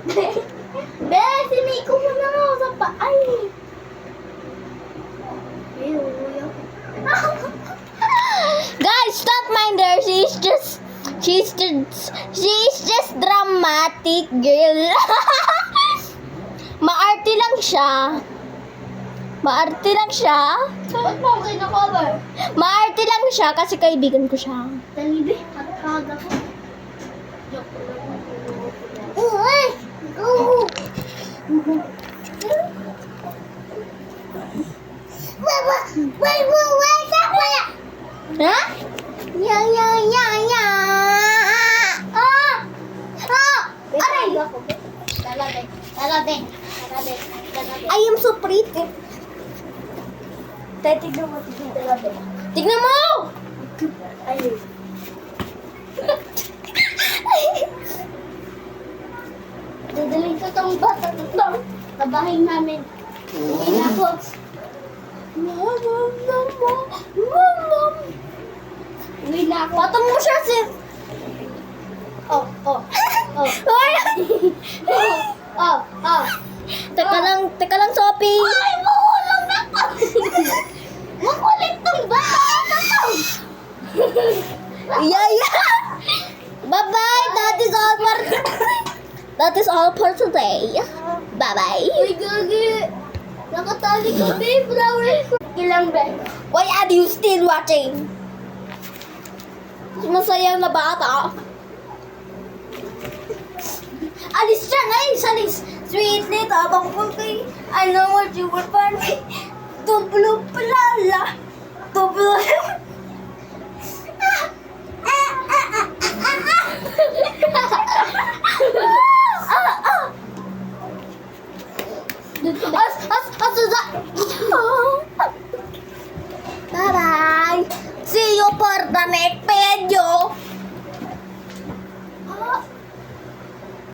Be, siniko mo na ako sa pa. Ay! Guys, don't mind her. She's just dramatic girl. Maarte lang siya. Maarte lang siya. Ba't mo ako kinakover? Maarte lang siya kasi kaibigan ko siya. Talibi, magkaga ko. Joke lang. Uy! Ha? Ya. Aray! Talabing. I am so pretty. Tignan mo. Tignan mo! Ay. Dadaling ko tong bata to. Sa bahay namin. Uwi na ako. Mama. Uwi na ako. Patong mo siya, sis. Oh. Teka lang, Sophie. Ay, makulang na ako. Makulit tong bata to. Yeah. Bye-bye. That is all for today. Bye-bye. Uy, gagi. Nakatali ko, babe. Flowers ko. Ilang, babe? Why are you still watching? Masaya na bata. Alis siya, nice, alis. Sweetly, tabang ko kay, I know what you were for me. Tublo palala. Tublo.